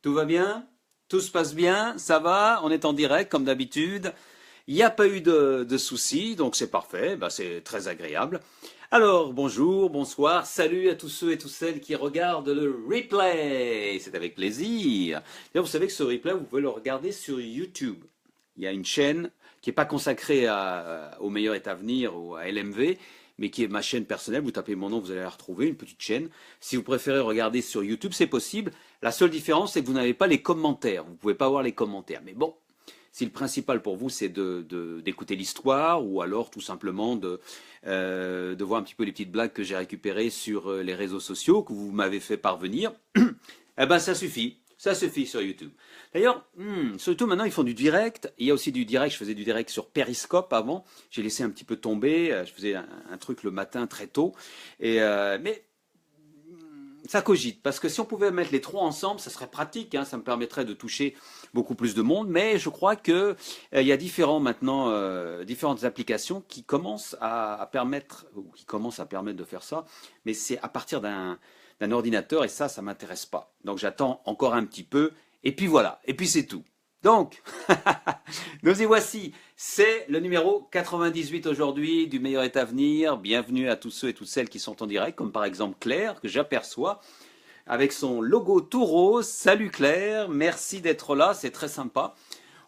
Tout va bien? Tout se passe bien? Ça va? On est en direct comme d'habitude. Il n'y a pas eu de soucis, donc c'est parfait, bah, c'est très agréable. Alors, bonjour, bonsoir, salut à tous ceux et toutes celles qui regardent le replay. C'est avec plaisir. D'ailleurs, vous savez que ce replay, vous pouvez le regarder sur YouTube. Il y a une chaîne qui n'est pas consacrée au meilleur est à venir ou à LMV, mais qui est ma chaîne personnelle. Vous tapez mon nom, vous allez la retrouver, une petite chaîne. Si vous préférez regarder sur YouTube, c'est possible. La seule différence, c'est que vous n'avez pas les commentaires. Vous ne pouvez pas voir les commentaires. Mais bon, si le principal pour vous, c'est d'écouter l'histoire, ou alors tout simplement de voir un petit peu les petites blagues que j'ai récupérées sur les réseaux sociaux, que vous m'avez fait parvenir, eh ben ça suffit. Ça suffit sur YouTube. D'ailleurs, sur YouTube maintenant ils font du direct. Il y a aussi du direct. Je faisais du direct sur Periscope avant. J'ai laissé un petit peu tomber. Je faisais un truc le matin très tôt. Mais ça cogite, parce que si on pouvait mettre les trois ensemble, ça serait pratique, hein, ça me permettrait de toucher beaucoup plus de monde, mais je crois que il y a différentes applications qui commencent à permettre, ou qui commencent à permettre de faire ça, mais c'est à partir d'un ordinateur, et ça m'intéresse pas. Donc j'attends encore un petit peu, et puis voilà, et puis c'est tout. Donc, nous y voici. C'est le numéro 98 aujourd'hui du meilleur est à venir. Bienvenue à tous ceux et toutes celles qui sont en direct, comme par exemple Claire, que j'aperçois, avec son logo tout rose. Salut Claire, merci d'être là, c'est très sympa.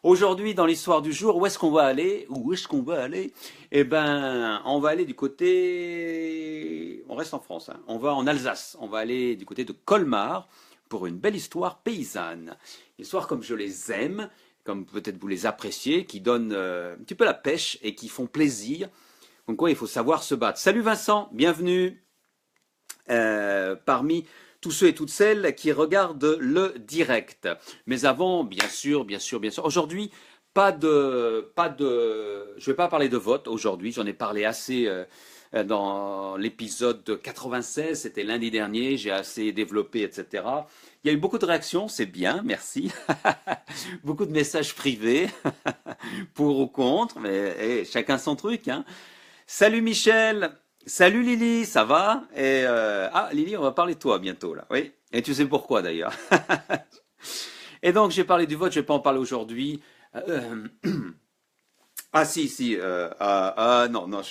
Aujourd'hui, dans l'histoire du jour, où est-ce qu'on va aller? Où est-ce qu'on va aller? Eh ben, on va aller du côté... On reste en France, hein. On va en Alsace. On va aller du côté de Colmar pour une belle histoire paysanne. Histoire comme je les aime, comme peut-être vous les appréciez, qui donnent un petit peu la pêche et qui font plaisir. Donc quoi, il faut savoir se battre. Salut Vincent, bienvenue parmi tous ceux et toutes celles qui regardent le direct. Mais avant, bien sûr, aujourd'hui, je vais pas parler de vote aujourd'hui, j'en ai parlé assez dans l'épisode 96, c'était lundi dernier, j'ai assez développé, etc. Il y a eu beaucoup de réactions, c'est bien, merci. Beaucoup de messages privés, pour ou contre, mais chacun son truc, hein. Salut Michel, salut Lily, ça va? Ah Lily, on va parler de toi bientôt là, oui. Et tu sais pourquoi d'ailleurs. Et donc j'ai parlé du vote, je vais pas en parler aujourd'hui. Ah si, non,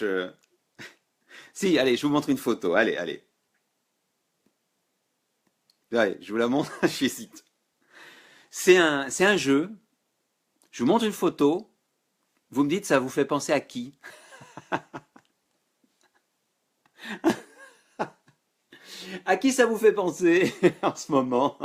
Si, allez, je vous montre une photo, allez. Allez, je vous la montre, j'hésite. C'est un jeu, je vous montre une photo, vous me dites ça vous fait penser à qui? À qui ça vous fait penser en ce moment?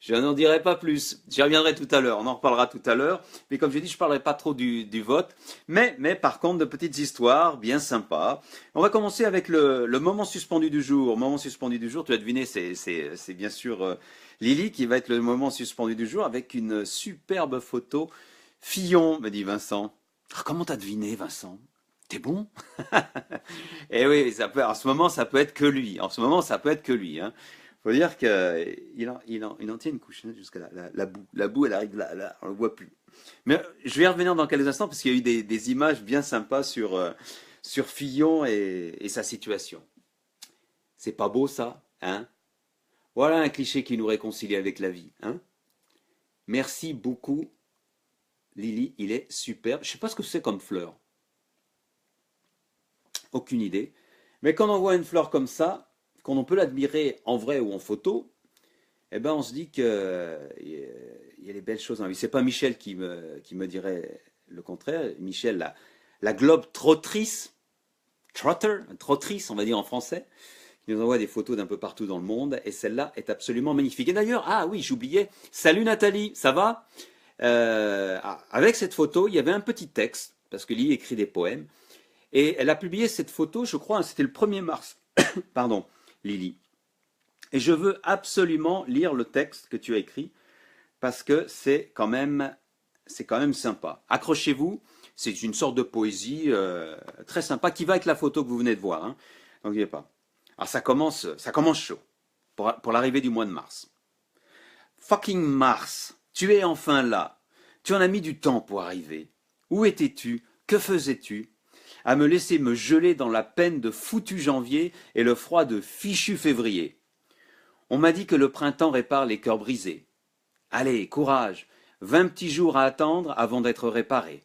Je n'en dirai pas plus. J'y reviendrai tout à l'heure. On en reparlera tout à l'heure. Mais comme j'ai dit, je ne parlerai pas trop du vote. Mais par contre, de petites histoires bien sympas. On va commencer avec le moment suspendu du jour. Moment suspendu du jour, tu as deviné, c'est bien sûr Lily qui va être le moment suspendu du jour avec une superbe photo. Fillon, me dit Vincent. Ah, comment t'as deviné, Vincent? T'es bon? Eh oui, en ce moment, ça peut être que lui. En ce moment, ça peut être que lui, hein. Faut dire qu'il en tient une couche, hein, jusqu'à la boue. La boue, elle arrive là, on ne le voit plus. Mais je vais y revenir dans quelques instants parce qu'il y a eu des images bien sympas sur Fillon et sa situation. C'est pas beau ça, hein? Voilà un cliché qui nous réconcilie avec la vie, hein? Merci beaucoup, Lily, il est super. Je sais pas ce que c'est comme fleur. Aucune idée. Mais quand on voit une fleur comme ça, qu'on peut l'admirer en vrai ou en photo, eh ben on se dit qu'il y a des belles choses en vie. C'est pas Michel qui me dirait le contraire. Michel, la globe trottrice, trottrice, on va dire en français, qui nous envoie des photos d'un peu partout dans le monde. Et celle-là est absolument magnifique. Et d'ailleurs, ah oui, j'oubliais. Salut Nathalie, ça va? Avec cette photo, il y avait un petit texte, parce que Lily écrit des poèmes. Et elle a publié cette photo, je crois, c'était le 1er mars. Pardon, Lily. Et je veux absolument lire le texte que tu as écrit parce que c'est quand même sympa. Accrochez-vous, c'est une sorte de poésie très sympa qui va avec la photo que vous venez de voir, hein. Donc n'oubliez pas. Alors ça commence chaud pour l'arrivée du mois de mars. Fucking Mars, tu es enfin là. Tu en as mis du temps pour arriver. Où étais-tu? Que faisais-tu? À me laisser me geler dans la peine de foutu janvier et le froid de fichu février. On m'a dit que le printemps répare les cœurs brisés. Allez, courage, 20 petits jours à attendre avant d'être réparé.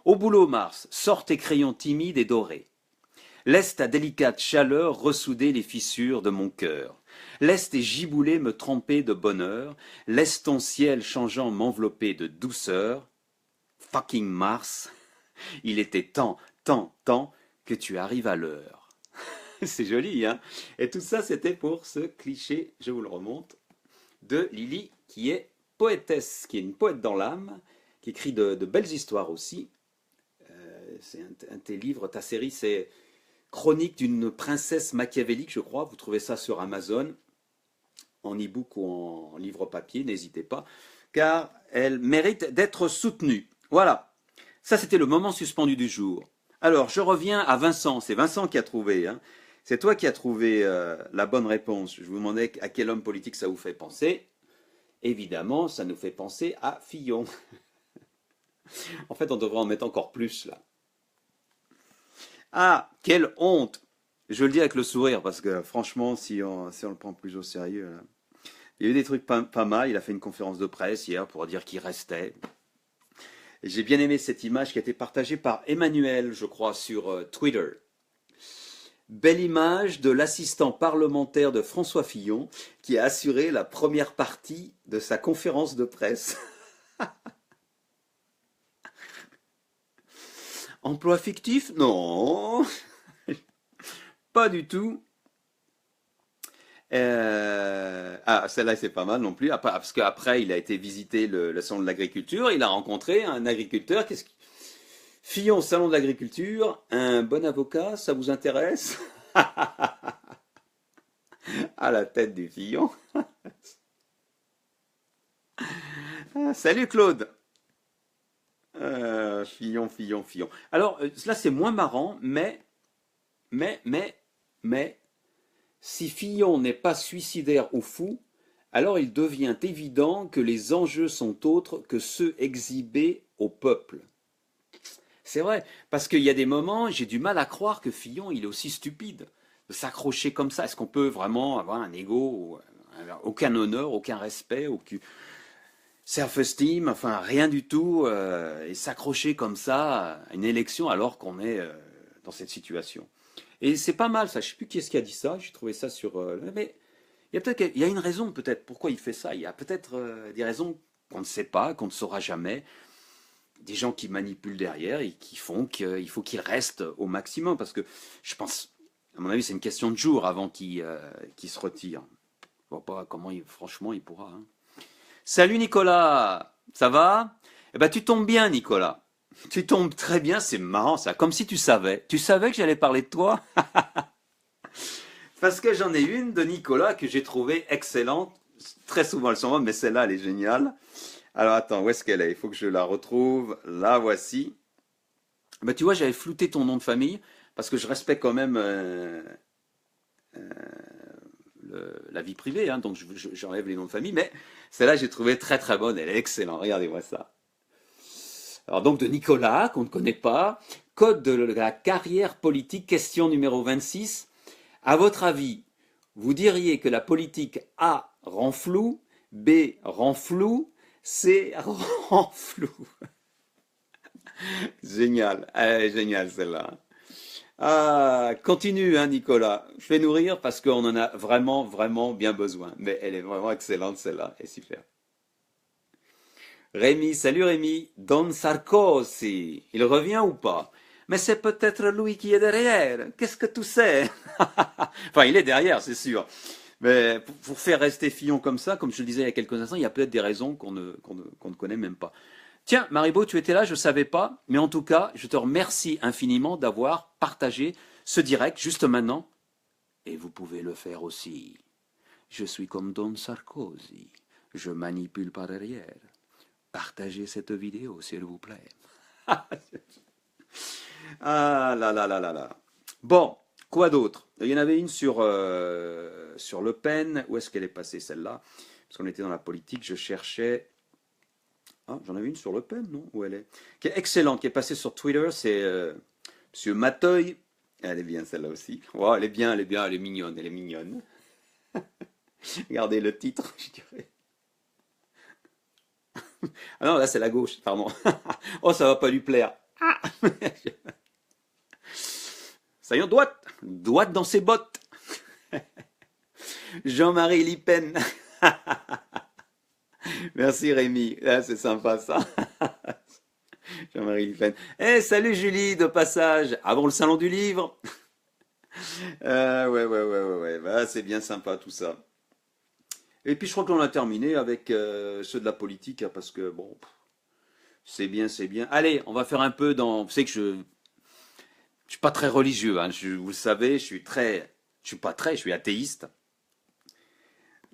Au boulot, Mars, sors tes crayons timides et dorés. Laisse ta délicate chaleur ressouder les fissures de mon cœur. Laisse tes giboulées me tremper de bonheur. Laisse ton ciel changeant m'envelopper de douceur. Fucking Mars, il était temps que tu arrives à l'heure. C'est joli, hein? Et tout ça, c'était pour ce cliché, je vous le remonte, de Lily, qui est poétesse, qui est une poète dans l'âme, qui écrit de belles histoires aussi. C'est un de tes livres, ta série, c'est Chronique d'une princesse machiavélique, je crois. Vous trouvez ça sur Amazon, en e-book ou en livre papier, n'hésitez pas, car elle mérite d'être soutenue. Voilà, ça c'était le moment suspendu du jour. Alors, je reviens à Vincent, c'est Vincent qui a trouvé, hein. C'est toi qui as trouvé la bonne réponse. Je vous demandais à quel homme politique ça vous fait penser. Évidemment, ça nous fait penser à Fillon. En fait, on devrait en mettre encore plus, là. Ah, quelle honte! Je le dis avec le sourire, parce que franchement, si on le prend plus au sérieux, là. Il y a eu des trucs pas mal. Il a fait une conférence de presse hier pour dire qu'il restait. Et j'ai bien aimé cette image qui a été partagée par Emmanuel, je crois, sur Twitter. Belle image de l'assistant parlementaire de François Fillon qui a assuré la première partie de sa conférence de presse. Emploi fictif? Non, pas du tout. Ah, celle-là, c'est pas mal non plus. Parce qu'après, il a été visiter le salon de l'agriculture. Il a rencontré un agriculteur. Fillon, salon de l'agriculture, un bon avocat, ça vous intéresse? À la tête du Fillon. Ah, salut Claude. Fillon, Fillon, Fillon. Alors, là, c'est moins marrant, mais, si Fillon n'est pas suicidaire ou fou, alors il devient évident que les enjeux sont autres que ceux exhibés au peuple. C'est vrai, parce qu'il y a des moments, j'ai du mal à croire que Fillon, il est aussi stupide de s'accrocher comme ça. Est-ce qu'on peut vraiment avoir un ego, aucun honneur, aucun respect, aucun self-esteem, enfin rien du tout, et s'accrocher comme ça à une élection alors qu'on est dans cette situation. Et c'est pas mal ça, je sais plus qui est-ce qui a dit ça, j'ai trouvé ça sur... mais il y a une raison peut-être pourquoi il fait ça, il y a peut-être des raisons qu'on ne sait pas, qu'on ne saura jamais, des gens qui manipulent derrière et qui font qu'il faut qu'il reste au maximum, parce que je pense, à mon avis, c'est une question de jours avant qu'il se retire. Je vois pas comment, franchement, il pourra. Hein. Salut Nicolas, ça va? Eh ben tu tombes bien Nicolas. Tu tombes très bien, c'est marrant ça, comme si tu savais. Tu savais que j'allais parler de toi? Parce que j'en ai une de Nicolas que j'ai trouvée excellente. Très souvent elles sont bonnes, mais celle-là elle est géniale. Alors attends, où est-ce qu'elle est? Il faut que je la retrouve. La voici. Ben, tu vois, j'avais flouté ton nom de famille parce que je respecte quand même la vie privée, hein, donc j'enlève les noms de famille. Mais celle-là, j'ai trouvé très très bonne. Elle est excellente. Regardez-moi ça. Alors donc de Nicolas, qu'on ne connaît pas. Code de la carrière politique, question numéro 26. À votre avis, vous diriez que la politique A rend flou, B rend flou, C rend flou. Génial, elle est géniale celle-là. Ah, continue, hein, Nicolas. Fais-nous rire parce qu'on en a vraiment, vraiment bien besoin. Mais elle est vraiment excellente celle-là, elle est super. Rémi, salut Rémi. Don Sarkozy, il revient ou pas? Mais c'est peut-être lui qui est derrière. Qu'est-ce que tu sais? Enfin, il est derrière, c'est sûr. Mais pour faire rester Fillon comme ça, comme je le disais il y a quelques instants, il y a peut-être des raisons qu'on ne connaît même pas. Tiens, Maribo, tu étais là, je ne savais pas, mais en tout cas, je te remercie infiniment d'avoir partagé ce direct juste maintenant. Et vous pouvez le faire aussi. Je suis comme Don Sarkozy. Je manipule par derrière. Partagez cette vidéo, s'il vous plaît. Ah là là là là là. Bon, quoi d'autre? Il y en avait une sur Le Pen. Où est-ce qu'elle est passée celle-là? Parce qu'on était dans la politique, je cherchais. Ah, j'en avais une sur Le Pen, non? Où elle est? Qui est excellente, qui est passée sur Twitter, c'est Monsieur Mateuil. Elle est bien celle-là aussi. Oh, elle est bien, elle est bien, elle est mignonne, elle est mignonne. Regardez le titre, je dirais. Ah non, là c'est la gauche, pardon. Oh, ça va pas lui plaire. Ah. Ça y est, droite. Droite dans ses bottes. Jean-Marie Le Pen. Merci Rémi. Ah, c'est sympa ça. Jean-Marie Le Pen. Eh, salut Julie, de passage. Avant le salon du livre. Ouais. Bah, c'est bien sympa tout ça. Et puis je crois que l'on a terminé avec ceux de la politique, hein, parce que bon, c'est bien, c'est bien. Allez, on va faire un peu dans. Vous savez que je suis pas très religieux, hein, vous le savez, je suis pas très, je suis athéiste.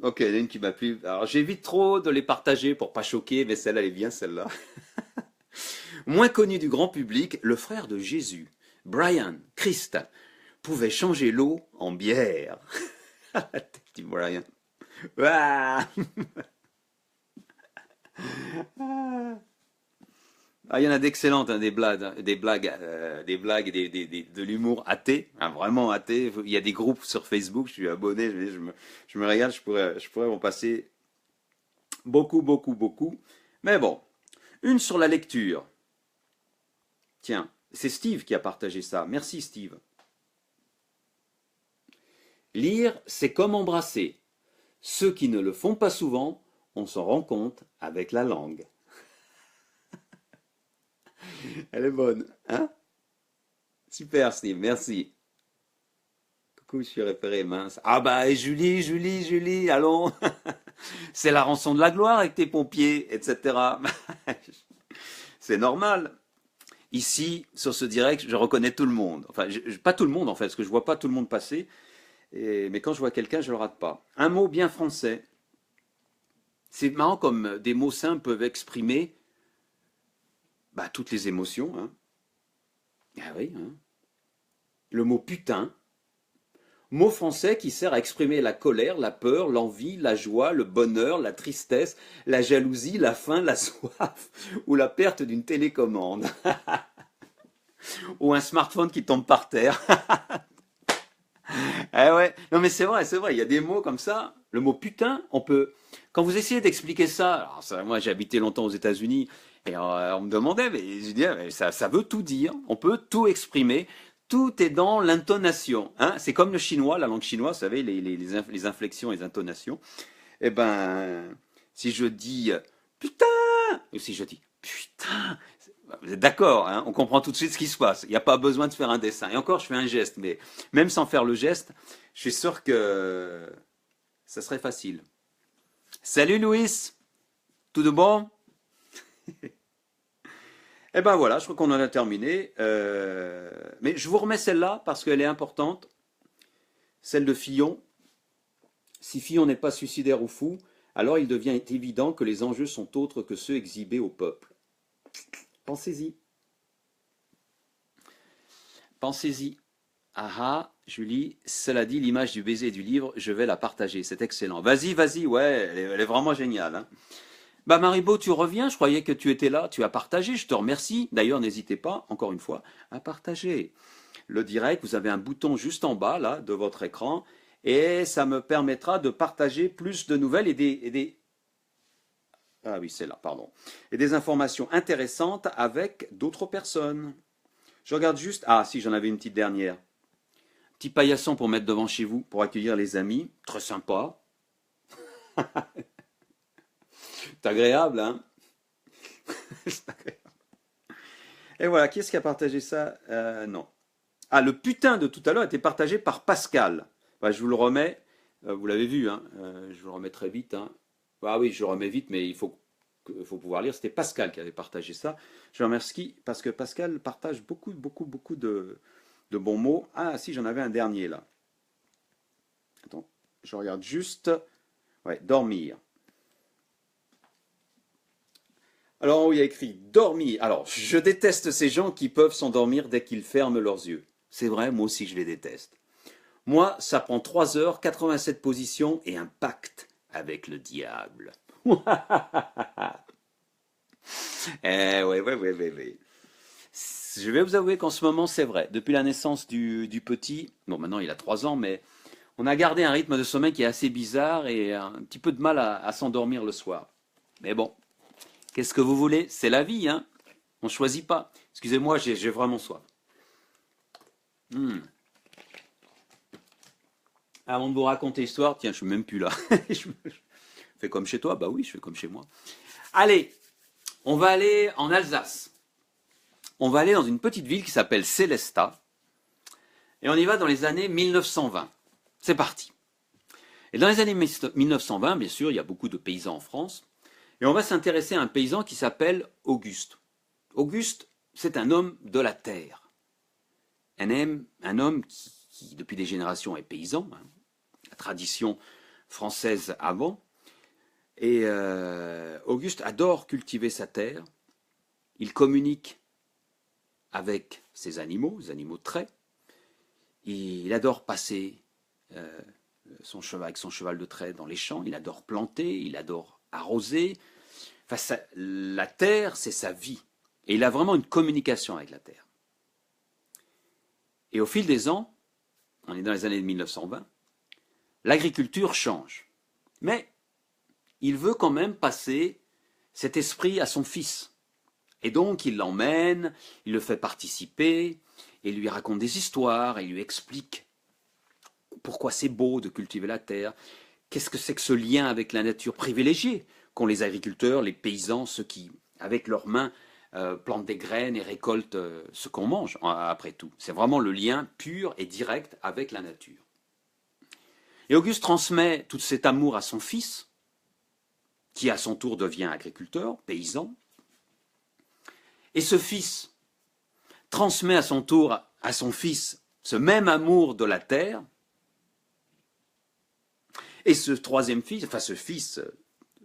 Ok, il y en a une qui m'a plu. Alors j'évite trop de les partager pour pas choquer, mais celle-là, elle est bien, celle-là. Moins connu du grand public, le frère de Jésus, Brian Christ, pouvait changer l'eau en bière. Petit Brian. Ouah. Ah, il y en a d'excellentes, hein, des blagues, et de l'humour athée, hein, vraiment athée. Il y a des groupes sur Facebook, je suis abonné, je me régale, je pourrais en passer beaucoup. Mais bon, une sur la lecture. Tiens, c'est Steve qui a partagé ça. Merci Steve. Lire, c'est comme embrasser. Ceux qui ne le font pas souvent, on s'en rend compte avec la langue. Elle est bonne, hein? Super Steve, merci. Coucou, je suis référé, mince. Ah bah, et Julie, allons. C'est la rançon de la gloire avec tes pompiers, etc. C'est normal. Ici, sur ce direct, je reconnais tout le monde. Enfin, pas tout le monde en fait, parce que je vois pas tout le monde passer. Mais quand je vois quelqu'un, je le rate pas. Un mot bien français. C'est marrant comme des mots simples peuvent exprimer bah, toutes les émotions. Hein. Ah oui. Hein. Le mot putain. Mot français qui sert à exprimer la colère, la peur, l'envie, la joie, le bonheur, la tristesse, la jalousie, la faim, la soif ou la perte d'une télécommande. Ou un smartphone qui tombe par terre. Eh ouais, non mais c'est vrai, il y a des mots comme ça. Le mot putain, on peut. Quand vous essayez d'expliquer ça, alors ça, moi j'ai habité longtemps aux États-Unis et on me demandait, mais je disais, mais ça veut tout dire, on peut tout exprimer, tout est dans l'intonation. Hein. C'est comme le chinois, la langue chinoise, vous savez, les inflexions, les intonations. Eh ben, si je dis putain, ou si je dis putain, vous êtes d'accord, hein, on comprend tout de suite ce qui se passe. Il n'y a pas besoin de faire un dessin. Et encore, je fais un geste, mais même sans faire le geste, je suis sûr que ça serait facile. Salut Louis, tout de bon? Eh ben voilà, je crois qu'on en a terminé. Mais je vous remets celle-là parce qu'elle est importante. Celle de Fillon. Si Fillon n'est pas suicidaire ou fou, alors il devient évident que les enjeux sont autres que ceux exhibés au peuple. Pensez-y. Pensez-y. Ah ah, Julie, cela dit, l'image du baiser du livre, je vais la partager. C'est excellent. Vas-y, ouais, elle est vraiment géniale. Hein. Bah Maribo, tu reviens, je croyais que tu étais là, tu as partagé, je te remercie. D'ailleurs, n'hésitez pas, encore une fois, à partager. Le direct, vous avez un bouton juste en bas, là, de votre écran, et ça me permettra de partager plus de nouvelles Ah oui, c'est là, pardon. Et des informations intéressantes avec d'autres personnes. Je regarde juste. Ah, si, j'en avais une petite dernière. Petit paillasson pour mettre devant chez vous, pour accueillir les amis. Très sympa. C'est agréable, hein? C'est agréable. Et voilà, qui est-ce qui a partagé ça? Non. Ah, le putain de tout à l'heure était partagé par Pascal. Bah, je vous le remets. Vous l'avez vu, hein? Je vous le remets très vite. Hein. Ah oui, je le remets vite, mais il faut pouvoir lire. C'était Pascal qui avait partagé ça. Je remercie parce que Pascal partage beaucoup de bons mots. Ah si, j'en avais un dernier là. Attends, je regarde juste. Ouais, dormir. Alors, où il y a écrit dormir. Alors, je déteste ces gens qui peuvent s'endormir dès qu'ils ferment leurs yeux. C'est vrai, moi aussi je les déteste. Moi, ça prend 3 heures, 87 positions et un pacte avec le diable. Ouais. Je vais vous avouer qu'en ce moment, c'est vrai. Depuis la naissance du petit, bon, maintenant il a 3 ans, mais on a gardé un rythme de sommeil qui est assez bizarre et un petit peu de mal à s'endormir le soir. Mais bon, qu'est-ce que vous voulez? C'est la vie, hein? On ne choisit pas. Excusez-moi, j'ai vraiment soif. Avant de vous raconter l'histoire, tiens, je suis même plus là. Je fais comme chez toi? Bah oui, je fais comme chez moi. Allez, on va aller en Alsace. On va aller dans une petite ville qui s'appelle Sélestat. Et on y va dans les années 1920. C'est parti. Et dans les années 1920, bien sûr, il y a beaucoup de paysans en France. Et on va s'intéresser à un paysan qui s'appelle Auguste. Auguste, c'est un homme de la terre. Un homme qui, depuis des générations, est paysan. Hein, la tradition française avant. Et Auguste adore cultiver sa terre. Il communique avec ses animaux, les animaux de trait. Il adore passer avec son cheval de trait dans les champs. Il adore planter, il adore arroser. Enfin, la terre, c'est sa vie. Et il a vraiment une communication avec la terre. Et au fil des ans, on est dans les années 1920, l'agriculture change. Mais il veut quand même passer cet esprit à son fils. Et donc il l'emmène, il le fait participer, et lui raconte des histoires, et lui explique pourquoi c'est beau de cultiver la terre, qu'est-ce que c'est que ce lien avec la nature privilégié qu'ont les agriculteurs, les paysans, ceux qui, avec leurs mains, plantent des graines et récoltent ce qu'on mange, après tout. C'est vraiment le lien pur et direct avec la nature. Et Auguste transmet tout cet amour à son fils, qui à son tour devient agriculteur, paysan. Et ce fils transmet à son tour à son fils ce même amour de la terre. Et ce troisième fils, enfin ce fils,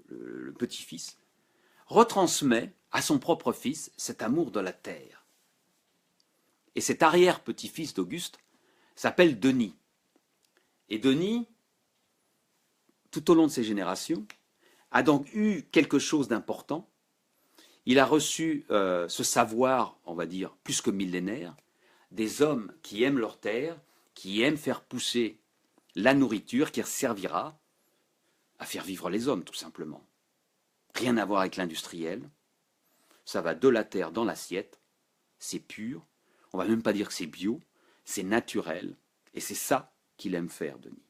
le petit-fils, retransmet à son propre fils cet amour de la terre. Et cet arrière-petit-fils d'Auguste s'appelle Denis. Et Denis, tout au long de ses générations, a donc eu quelque chose d'important. Il a reçu ce savoir, on va dire, plus que millénaire, des hommes qui aiment leur terre, qui aiment faire pousser la nourriture qui servira à faire vivre les hommes, tout simplement. Rien à voir avec l'industriel. Ça va de la terre dans l'assiette. C'est pur. On va même pas dire que c'est bio. C'est naturel. Et c'est ça qu'il aime faire, Denis.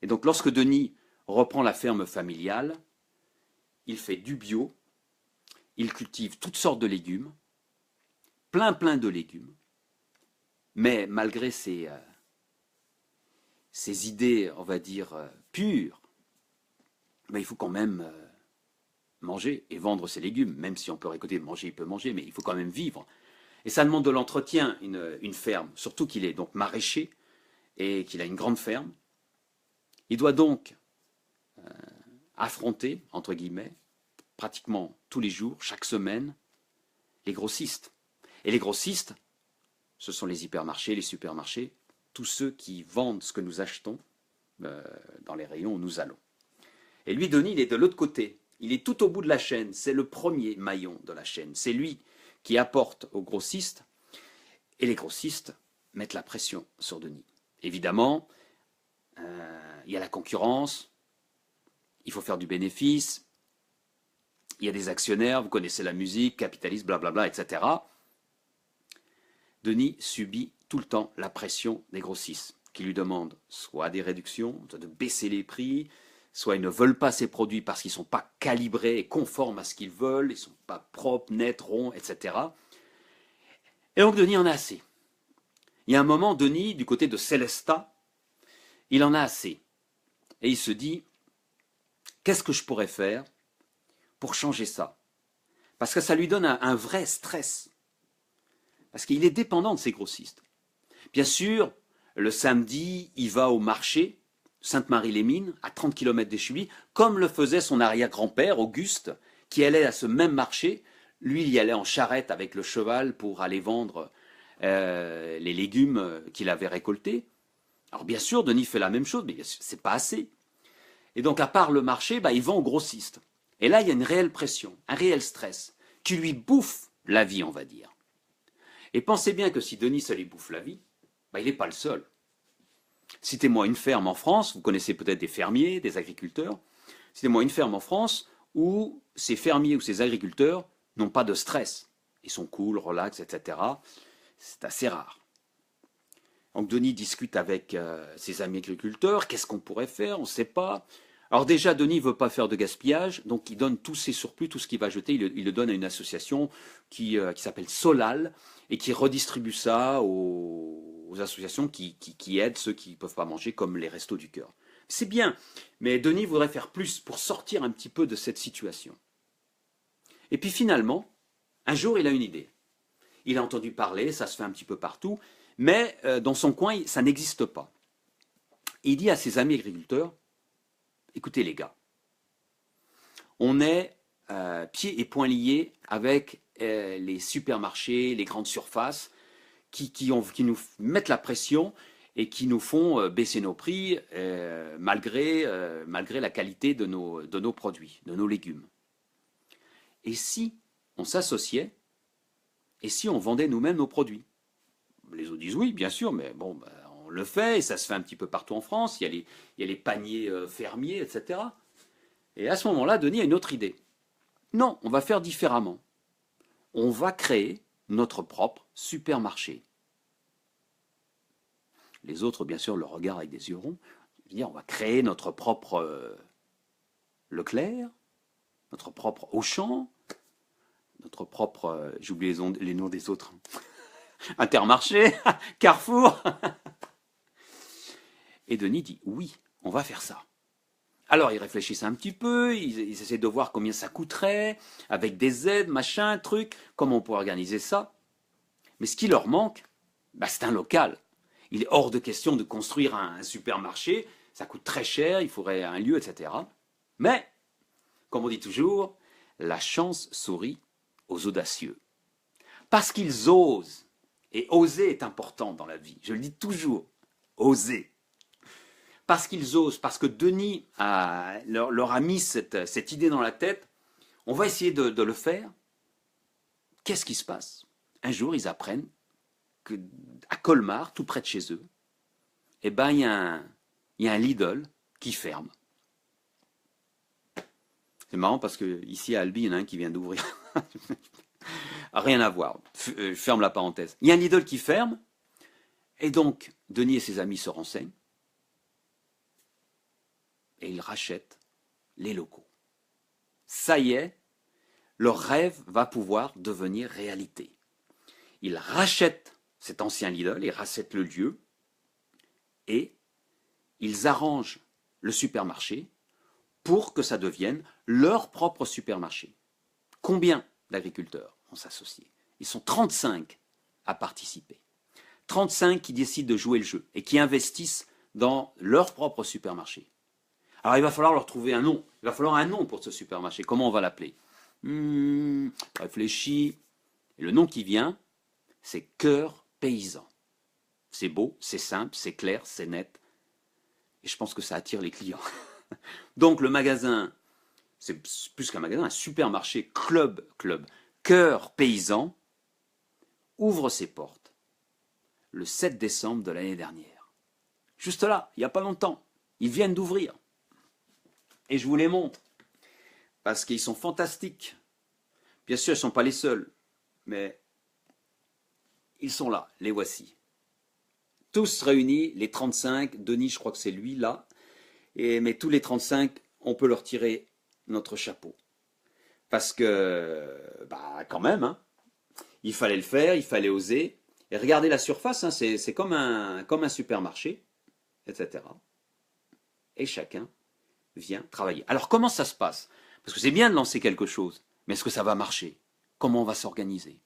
Et donc, lorsque Denis reprend la ferme familiale, il fait du bio. Il cultive toutes sortes de légumes. Plein de légumes. Mais malgré ses idées, on va dire, pures, mais il faut quand même manger et vendre ses légumes, même si on peut récolter, manger, il peut manger, mais il faut quand même vivre. Et ça demande de l'entretien, une ferme, surtout qu'il est donc maraîcher et qu'il a une grande ferme. Il doit donc affronter, entre guillemets, pratiquement tous les jours, chaque semaine, les grossistes. Et les grossistes, ce sont les hypermarchés, les supermarchés, tous ceux qui vendent ce que nous achetons dans les rayons où nous allons. Et lui, Denis, il est de l'autre côté. Il est tout au bout de la chaîne. C'est le premier maillon de la chaîne. C'est lui qui apporte aux grossistes. Et les grossistes mettent la pression sur Denis. Évidemment, il y a la concurrence. Il faut faire du bénéfice. Il y a des actionnaires. Vous connaissez la musique, capitalisme, blablabla, etc. Denis subit tout le temps la pression des grossistes qui lui demandent soit des réductions, soit de baisser les prix, soit ils ne veulent pas ces produits parce qu'ils ne sont pas calibrés et conformes à ce qu'ils veulent, ils ne sont pas propres, nets, ronds, etc. Et donc Denis en a assez. Il y a un moment, Denis, du côté de Sélestat, il en a assez. Et il se dit, qu'est-ce que je pourrais faire pour changer ça? Parce que ça lui donne un vrai stress. Parce qu'il est dépendant de ces grossistes. Bien sûr, le samedi, il va au marché, Sainte-Marie-les-Mines, à 30 km d'Échuville, comme le faisait son arrière-grand-père, Auguste, qui allait à ce même marché. Lui, il y allait en charrette avec le cheval pour aller vendre les légumes qu'il avait récoltés. Alors bien sûr, Denis fait la même chose, mais c'est pas assez. Et donc, à part le marché, il vend aux grossistes. Et là, il y a une réelle pression, un réel stress, qui lui bouffe la vie, on va dire. Et pensez bien que si Denis, ça lui bouffe la vie, il n'est pas le seul. Citez-moi une ferme en France, vous connaissez peut-être des fermiers, des agriculteurs. Citez-moi une ferme en France où ces fermiers ou ces agriculteurs n'ont pas de stress. Ils sont cool, relax, etc. C'est assez rare. Donc Denis discute avec ses amis agriculteurs. Qu'est-ce qu'on pourrait faire? On ne sait pas. Alors déjà, Denis ne veut pas faire de gaspillage, donc il donne tous ses surplus, tout ce qu'il va jeter, il le donne à une association qui s'appelle Solal et qui redistribue ça aux associations qui aident ceux qui ne peuvent pas manger, comme les Restos du Cœur. C'est bien, mais Denis voudrait faire plus pour sortir un petit peu de cette situation. Et puis finalement, un jour, il a une idée. Il a entendu parler, ça se fait un petit peu partout, mais dans son coin, ça n'existe pas. Et il dit à ses amis agriculteurs, écoutez les gars, on est pieds et poings liés avec les supermarchés, les grandes surfaces qui nous mettent la pression et qui nous font baisser nos prix malgré la qualité de nos produits, de nos légumes. Et si on s'associait et si on vendait nous-mêmes nos produits? Les autres disent oui, bien sûr, mais bon, on le fait et ça se fait un petit peu partout en France. Il y a les paniers fermiers, etc. Et à ce moment-là, Denis a une autre idée. Non, on va faire différemment. On va créer notre propre supermarché. Les autres, bien sûr, le regardent avec des yeux ronds. Je veux dire, on va créer notre propre Leclerc, notre propre Auchan, notre propre, j'oublie les noms des autres, Intermarché, Carrefour. Et Denis dit, oui, on va faire ça. Alors ils réfléchissent un petit peu, ils essaient de voir combien ça coûterait, avec des aides, machin, truc, comment on pourrait organiser ça. Mais ce qui leur manque, c'est un local. Il est hors de question de construire un supermarché, ça coûte très cher, il faudrait un lieu, etc. Mais, comme on dit toujours, la chance sourit aux audacieux. Parce qu'ils osent, et oser est important dans la vie, je le dis toujours, oser. Parce qu'ils osent, parce que Denis leur a mis cette idée dans la tête, on va essayer de le faire. Qu'est-ce qui se passe? Un jour, ils apprennent qu'à Colmar, tout près de chez eux, il y a un Lidl qui ferme. C'est marrant parce qu'ici à Albi, il y en a un qui vient d'ouvrir. Rien à voir, je ferme la parenthèse. Il y a un Lidl qui ferme, et donc Denis et ses amis se renseignent, et ils rachètent les locaux. Ça y est, leur rêve va pouvoir devenir réalité. Ils rachètent cet ancien Lidl, ils rachètent le lieu, et ils arrangent le supermarché pour que ça devienne leur propre supermarché. Combien d'agriculteurs vont s'associer? Ils sont 35 à participer. 35 qui décident de jouer le jeu et qui investissent dans leur propre supermarché. Alors il va falloir leur trouver un nom. Il va falloir un nom pour ce supermarché. Comment on va l'appeler? Réfléchis. Et le nom qui vient, c'est Cœur Paysan. C'est beau, c'est simple, c'est clair, c'est net. Et je pense que ça attire les clients. Donc le magasin, c'est plus qu'un magasin, un supermarché club, Cœur Paysan, ouvre ses portes le 7 décembre de l'année dernière. Juste là, il n'y a pas longtemps. Ils viennent d'ouvrir. Et je vous les montre, parce qu'ils sont fantastiques. Bien sûr, ils ne sont pas les seuls, mais ils sont là, les voici. Tous réunis, les 35, Denis, je crois que c'est lui là, mais tous les 35, on peut leur tirer notre chapeau. Parce que, quand même, hein, il fallait le faire, il fallait oser. Et regardez la surface, hein, c'est comme un supermarché, etc. Et chacun vient travailler. Alors comment ça se passe? Parce que c'est bien de lancer quelque chose, mais est-ce que ça va marcher? Comment on va s'organiser?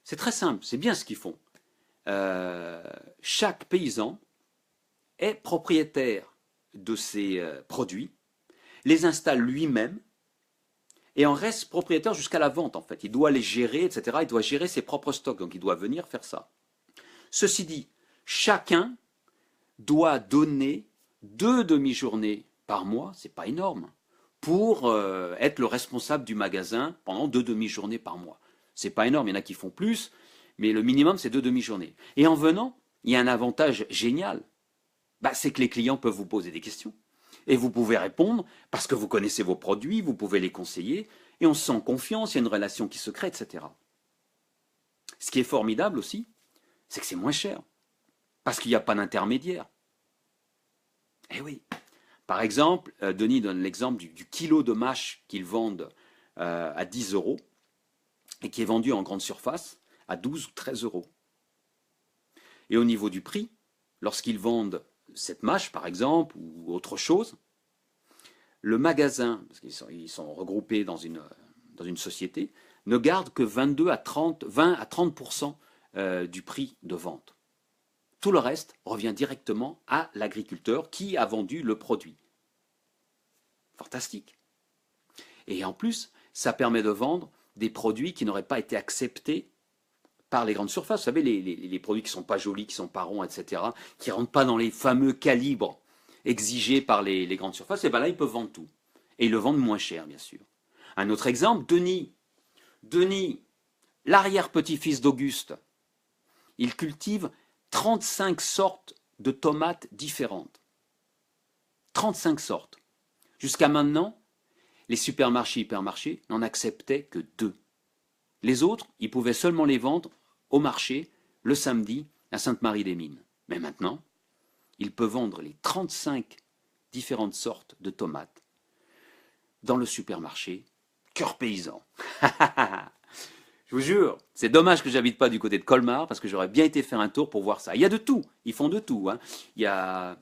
C'est très simple, c'est bien ce qu'ils font. Chaque paysan est propriétaire de ses produits, les installe lui-même, et en reste propriétaire jusqu'à la vente en fait. Il doit les gérer, etc. Il doit gérer ses propres stocks, donc il doit venir faire ça. Ceci dit, chacun doit donner 2 demi-journées par mois, c'est pas énorme, pour être le responsable du magasin pendant 2 demi-journées par mois. C'est pas énorme, il y en a qui font plus, mais le minimum c'est 2 demi-journées. Et en venant, il y a un avantage génial, C'est que les clients peuvent vous poser des questions. Et vous pouvez répondre parce que vous connaissez vos produits, vous pouvez les conseiller, et on se sent confiance, il y a une relation qui se crée, etc. Ce qui est formidable aussi, c'est que c'est moins cher, parce qu'il n'y a pas d'intermédiaire. Eh oui. Par exemple, Denis donne l'exemple du kilo de mâche qu'ils vendent à 10 euros et qui est vendu en grande surface à 12 ou 13 euros. Et au niveau du prix, lorsqu'ils vendent cette mâche, par exemple, ou autre chose, le magasin, parce qu'ils sont regroupés dans une société, ne garde que 20 à 30% du prix de vente. Tout le reste revient directement à l'agriculteur qui a vendu le produit. Fantastique. Et en plus, ça permet de vendre des produits qui n'auraient pas été acceptés par les grandes surfaces. Vous savez, les produits qui ne sont pas jolis, qui ne sont pas ronds, etc., qui ne rentrent pas dans les fameux calibres exigés par les grandes surfaces, et bien là, ils peuvent vendre tout. Et ils le vendent moins cher, bien sûr. Un autre exemple, Denis, l'arrière-petit-fils d'Auguste, il cultive 35 sortes de tomates différentes. 35 sortes. Jusqu'à maintenant, les supermarchés, hypermarchés n'en acceptaient que 2. Les autres, ils pouvaient seulement les vendre au marché le samedi à Sainte-Marie-des-Mines. Mais maintenant, il peut vendre les 35 différentes sortes de tomates dans le supermarché Cœur Paysan. Je vous jure, c'est dommage que j'habite pas du côté de Colmar parce que j'aurais bien été faire un tour pour voir ça. Il y a de tout, ils font de tout. Hein. Il y a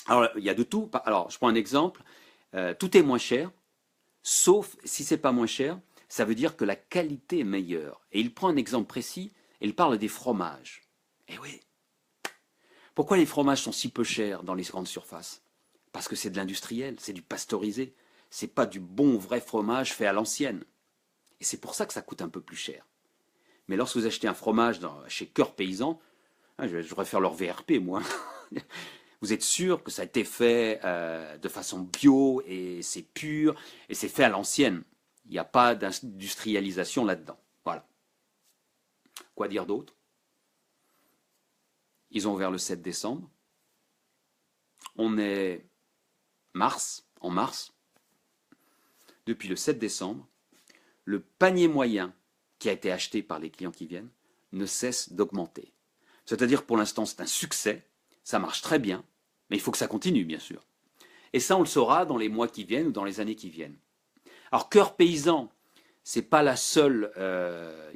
de tout. Alors, je prends un exemple. Tout est moins cher, sauf si c'est pas moins cher, ça veut dire que la qualité est meilleure. Et il prend un exemple précis et il parle des fromages. Eh oui. Pourquoi les fromages sont si peu chers dans les grandes surfaces? Parce que c'est de l'industriel, c'est du pasteurisé. C'est pas du bon vrai fromage fait à l'ancienne. Et c'est pour ça que ça coûte un peu plus cher. Mais lorsque vous achetez un fromage chez Cœur Paysan, je devrais faire leur VRP, moi. Vous êtes sûr que ça a été fait de façon bio et c'est pur et c'est fait à l'ancienne. Il n'y a pas d'industrialisation là-dedans. Voilà. Quoi dire d'autre? Ils ont ouvert le 7 décembre. On est en mars. Depuis le 7 décembre, le panier moyen qui a été acheté par les clients qui viennent ne cesse d'augmenter. C'est-à-dire pour l'instant c'est un succès, ça marche très bien, mais il faut que ça continue bien sûr. Et ça on le saura dans les mois qui viennent ou dans les années qui viennent. Alors Cœur Paysan, c'est pas la seule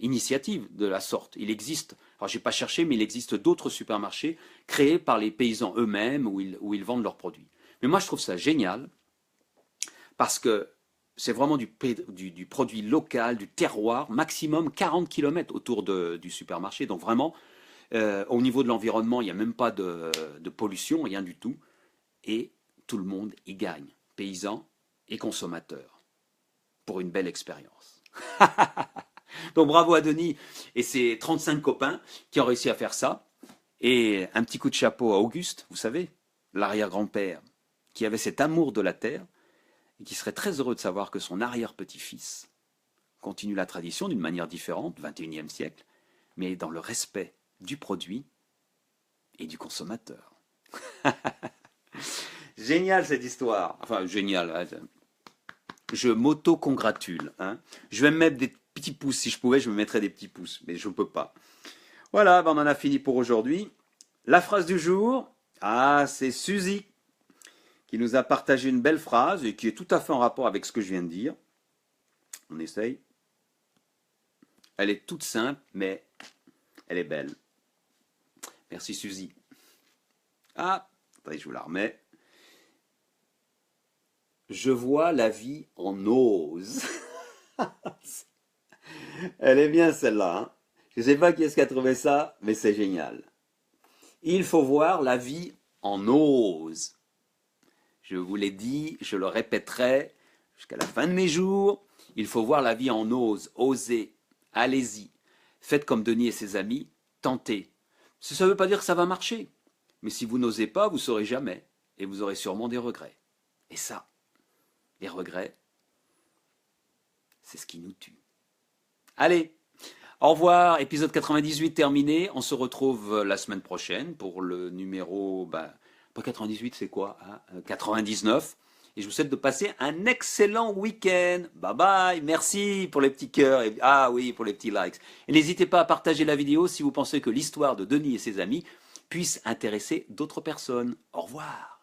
initiative de la sorte. Il existe, alors j'ai pas cherché, mais il existe d'autres supermarchés créés par les paysans eux-mêmes où ils vendent leurs produits. Mais moi je trouve ça génial parce que c'est vraiment du produit local, du terroir, maximum 40 km autour du supermarché. Donc vraiment, au niveau de l'environnement, il n'y a même pas de pollution, rien du tout. Et tout le monde y gagne, paysans et consommateurs, pour une belle expérience. Donc bravo à Denis et ses 35 copains qui ont réussi à faire ça. Et un petit coup de chapeau à Auguste, vous savez, l'arrière-grand-père, qui avait cet amour de la terre, et qui serait très heureux de savoir que son arrière-petit-fils continue la tradition d'une manière différente, 21e siècle, mais dans le respect du produit et du consommateur. Génial cette histoire. Enfin, génial. Hein. Je m'auto-congratule. Hein. Je vais me mettre des petits pouces. Si je pouvais, je me mettrais des petits pouces, mais je ne peux pas. Voilà, on en a fini pour aujourd'hui. La phrase du jour, c'est Suzy qui nous a partagé une belle phrase et qui est tout à fait en rapport avec ce que je viens de dire. On essaye. Elle est toute simple, mais elle est belle. Merci Suzy. Attendez, je vous la remets. Je vois la vie en ose. Elle est bien celle-là. Hein. Je ne sais pas qui est-ce qui a trouvé ça, mais c'est génial. Il faut voir la vie en ose. Je vous l'ai dit, je le répéterai jusqu'à la fin de mes jours. Il faut voir la vie en ose, osez, allez-y. Faites comme Denis et ses amis, tentez. Ça ne veut pas dire que ça va marcher. Mais si vous n'osez pas, vous ne saurez jamais. Et vous aurez sûrement des regrets. Et ça, les regrets, c'est ce qui nous tue. Allez, au revoir, épisode 98 terminé. On se retrouve la semaine prochaine pour le numéro... Pas 98, c'est quoi hein 99. Et je vous souhaite de passer un excellent week-end. Bye bye, merci pour les petits cœurs. Ah oui, pour les petits likes. Et n'hésitez pas à partager la vidéo si vous pensez que l'histoire de Denis et ses amis puisse intéresser d'autres personnes. Au revoir.